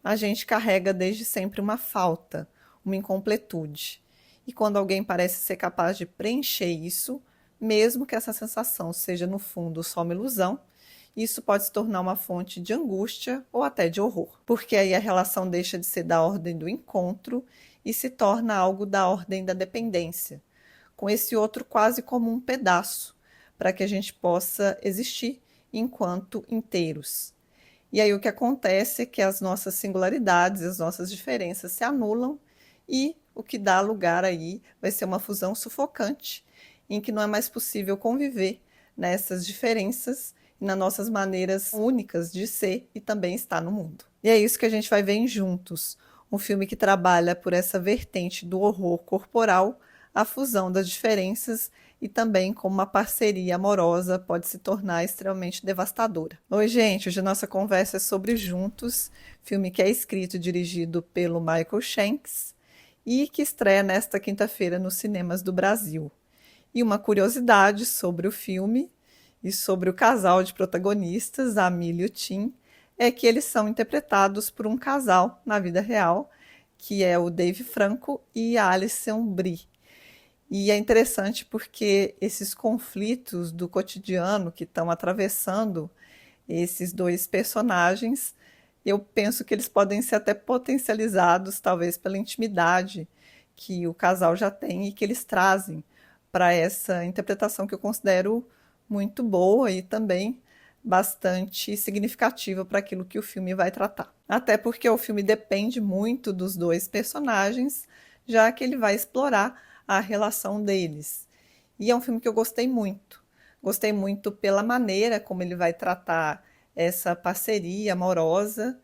a gente carrega desde sempre uma falta, uma incompletude. E quando alguém parece ser capaz de preencher isso, mesmo que essa sensação seja no fundo só uma ilusão, isso pode se tornar uma fonte de angústia ou até de horror, porque aí a relação deixa de ser da ordem do encontro e se torna algo da ordem da dependência, com esse outro quase como um pedaço, para que a gente possa existir enquanto inteiros. E aí o que acontece é que as nossas singularidades, as nossas diferenças se anulam e o que dá lugar aí vai ser uma fusão sufocante, em que não é mais possível conviver nessas diferenças e nas nossas maneiras únicas de ser e também estar no mundo. E é isso que a gente vai ver em Juntos, um filme que trabalha por essa vertente do horror corporal, a fusão das diferenças e também como uma parceria amorosa pode se tornar extremamente devastadora. Oi, gente, hoje a nossa conversa é sobre Juntos, filme que é escrito e dirigido pelo Michael Shanks e que estreia nesta quinta-feira nos cinemas do Brasil. E uma curiosidade sobre o filme e sobre o casal de protagonistas, a Millie e o Tim, é que eles são interpretados por um casal na vida real, que é o Dave Franco e a Alison Brie. E é interessante porque esses conflitos do cotidiano que estão atravessando esses dois personagens, eu penso que eles podem ser até potencializados, talvez pela intimidade que o casal já tem e que eles trazem para essa interpretação que eu considero muito boa e também bastante significativa para aquilo que o filme vai tratar. Até porque o filme depende muito dos dois personagens, já que ele vai explorar a relação deles. E é um filme que eu gostei muito. Gostei muito pela maneira como ele vai tratar essa parceria amorosa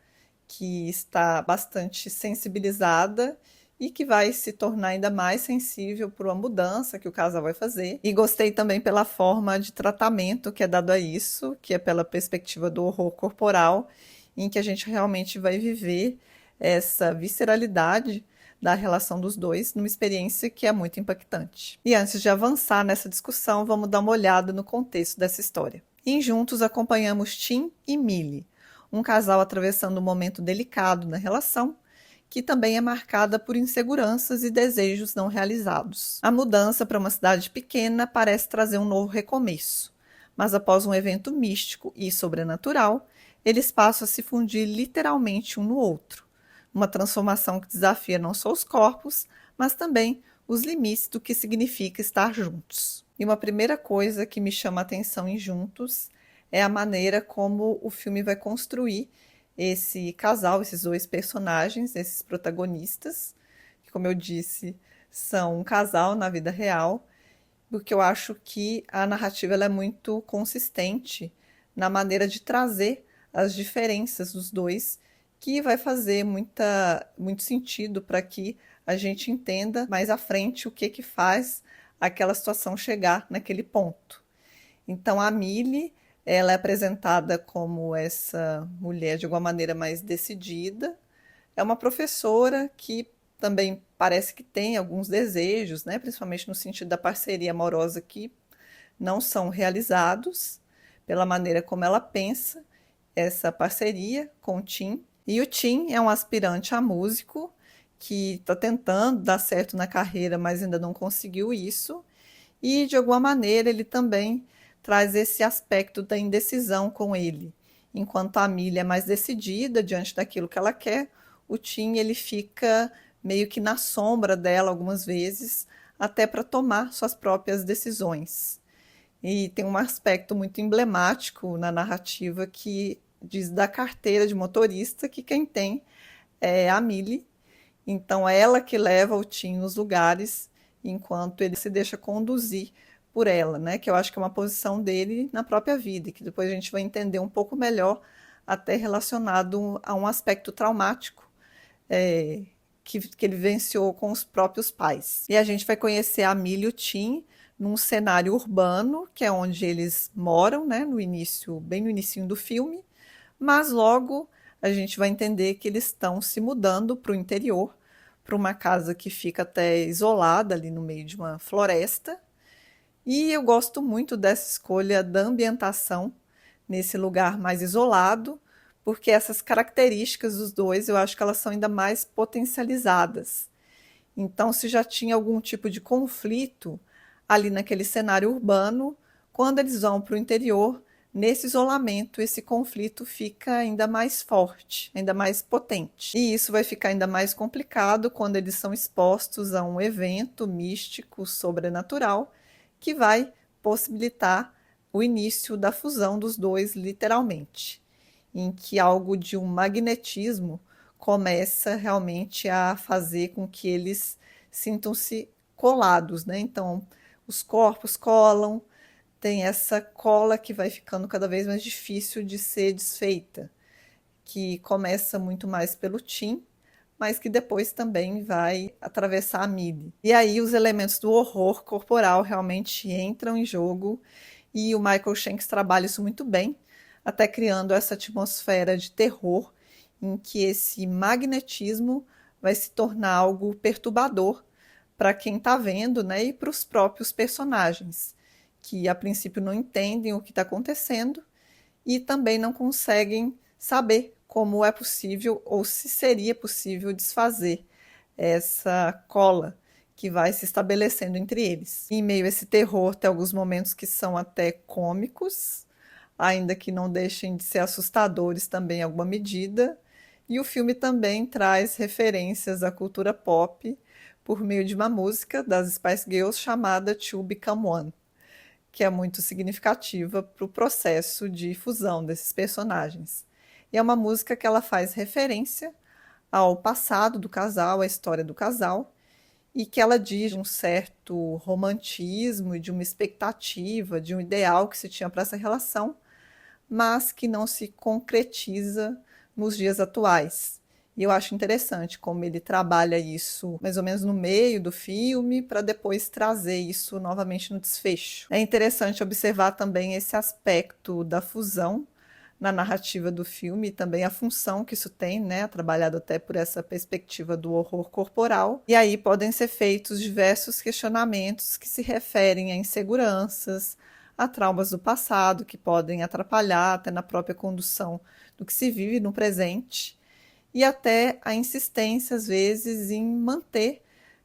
que está bastante sensibilizada e que vai se tornar ainda mais sensível por uma mudança que o casal vai fazer. E gostei também pela forma de tratamento que é dado a isso, que é pela perspectiva do horror corporal, em que a gente realmente vai viver essa visceralidade da relação dos dois, numa experiência que é muito impactante. E antes de avançar nessa discussão, vamos dar uma olhada no contexto dessa história. Em Juntos acompanhamos Tim e Millie, um casal atravessando um momento delicado na relação, que também é marcada por inseguranças e desejos não realizados. A mudança para uma cidade pequena parece trazer um novo recomeço, mas após um evento místico e sobrenatural, eles passam a se fundir literalmente um no outro, uma transformação que desafia não só os corpos, mas também os limites do que significa estar juntos. E uma primeira coisa que me chama a atenção em Juntos é a maneira como o filme vai construir esse casal, esses dois personagens, esses protagonistas, que, como eu disse, são um casal na vida real, porque eu acho que a narrativa ela é muito consistente na maneira de trazer as diferenças dos dois, que vai fazer muito sentido para que a gente entenda mais à frente o que que faz aquela situação chegar naquele ponto. Então a Millie, ela é apresentada como essa mulher de alguma maneira mais decidida. É uma professora que também parece que tem alguns desejos, né, principalmente no sentido da parceria amorosa que não são realizados pela maneira como ela pensa essa parceria com o Tim. E o Tim é um aspirante a músico que está tentando dar certo na carreira, mas ainda não conseguiu isso. E de alguma maneira ele também traz esse aspecto da indecisão com ele. Enquanto a Millie é mais decidida diante daquilo que ela quer, o Tim ele fica meio que na sombra dela algumas vezes, até para tomar suas próprias decisões. E tem um aspecto muito emblemático na narrativa que diz da carteira de motorista que quem tem é a Millie. Então é ela que leva o Tim nos lugares enquanto ele se deixa conduzir por ela, né? Que eu acho que é uma posição dele na própria vida, e que depois a gente vai entender um pouco melhor, até relacionado a um aspecto traumático que ele vivenciou com os próprios pais. E a gente vai conhecer a Millie e o Tim num cenário urbano, que é onde eles moram, né? No início, bem no início do filme, mas logo a gente vai entender que eles estão se mudando para o interior, para uma casa que fica até isolada ali no meio de uma floresta. E eu gosto muito dessa escolha da ambientação nesse lugar mais isolado, porque essas características dos dois eu acho que elas são ainda mais potencializadas. Então, se já tinha algum tipo de conflito ali naquele cenário urbano, quando eles vão para o interior, nesse isolamento, esse conflito fica ainda mais forte, ainda mais potente. E isso vai ficar ainda mais complicado quando eles são expostos a um evento místico, sobrenatural, que vai possibilitar o início da fusão dos dois, literalmente, em que algo de um magnetismo começa realmente a fazer com que eles sintam-se colados, né? Então, os corpos colam, tem essa cola que vai ficando cada vez mais difícil de ser desfeita, que começa muito mais pelo Tim, mas que depois também vai atravessar a Millie. E aí os elementos do horror corporal realmente entram em jogo e o Michael Shanks trabalha isso muito bem, até criando essa atmosfera de terror em que esse magnetismo vai se tornar algo perturbador para quem está vendo, né, e para os próprios personagens, que a princípio não entendem o que está acontecendo e também não conseguem saber como é possível ou se seria possível desfazer essa cola que vai se estabelecendo entre eles. Em meio a esse terror, tem alguns momentos que são até cômicos, ainda que não deixem de ser assustadores também em alguma medida. E o filme também traz referências à cultura pop por meio de uma música das Spice Girls chamada To Become One, que é muito significativa para o processo de fusão desses personagens. E é uma música que ela faz referência ao passado do casal, à história do casal, e que ela diz de um certo romantismo e de uma expectativa, de um ideal que se tinha para essa relação, mas que não se concretiza nos dias atuais. E eu acho interessante como ele trabalha isso mais ou menos no meio do filme, para depois trazer isso novamente no desfecho. É interessante observar também esse aspecto da fusão na narrativa do filme e também a função que isso tem, né, trabalhado até por essa perspectiva do horror corporal. E aí podem ser feitos diversos questionamentos que se referem a inseguranças, a traumas do passado que podem atrapalhar até na própria condução do que se vive no presente e até a insistência às vezes em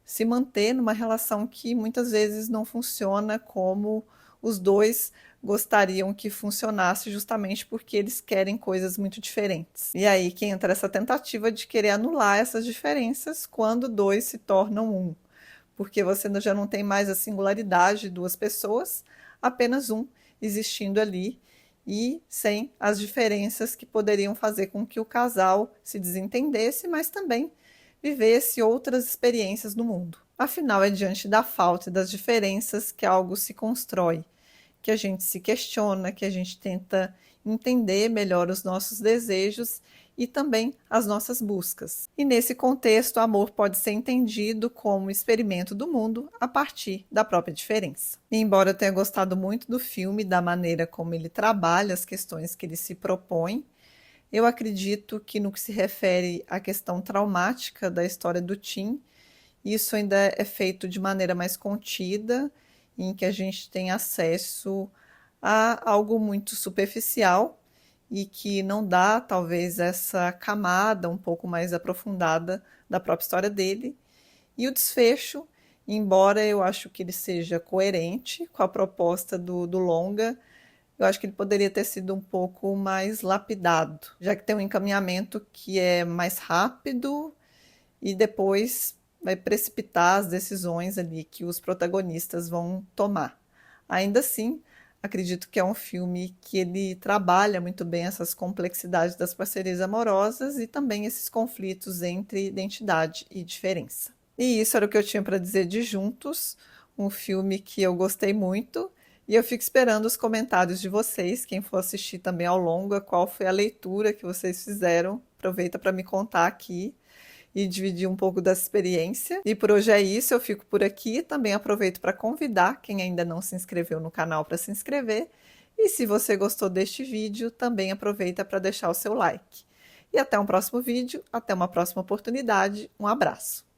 se manter numa relação que muitas vezes não funciona como os dois gostariam que funcionasse, justamente porque eles querem coisas muito diferentes. E aí que entra essa tentativa de querer anular essas diferenças quando dois se tornam um, porque você já não tem mais a singularidade de duas pessoas, apenas um existindo ali e sem as diferenças que poderiam fazer com que o casal se desentendesse, mas também vivesse outras experiências no mundo. Afinal, é diante da falta e das diferenças que algo se constrói, que a gente se questiona, que a gente tenta entender melhor os nossos desejos e também as nossas buscas. E nesse contexto, o amor pode ser entendido como experimento do mundo a partir da própria diferença. E embora eu tenha gostado muito do filme, da maneira como ele trabalha as questões que ele se propõe, eu acredito que no que se refere à questão traumática da história do Tim, isso ainda é feito de maneira mais contida, em que a gente tem acesso a algo muito superficial e que não dá, talvez, essa camada um pouco mais aprofundada da própria história dele. E o desfecho, embora eu acho que ele seja coerente com a proposta do longa, eu acho que ele poderia ter sido um pouco mais lapidado, já que tem um encaminhamento que é mais rápido e depois vai precipitar as decisões ali que os protagonistas vão tomar. Ainda assim, acredito que é um filme que ele trabalha muito bem essas complexidades das parcerias amorosas e também esses conflitos entre identidade e diferença. E isso era o que eu tinha para dizer de Juntos, um filme que eu gostei muito. E eu fico esperando os comentários de vocês, quem for assistir também ao longa, qual foi a leitura que vocês fizeram. Aproveita para me contar aqui e dividir um pouco dessa experiência. E por hoje é isso, eu fico por aqui. Também aproveito para convidar quem ainda não se inscreveu no canal para se inscrever. E se você gostou deste vídeo, também aproveita para deixar o seu like. E até um próximo vídeo, até uma próxima oportunidade. Um abraço!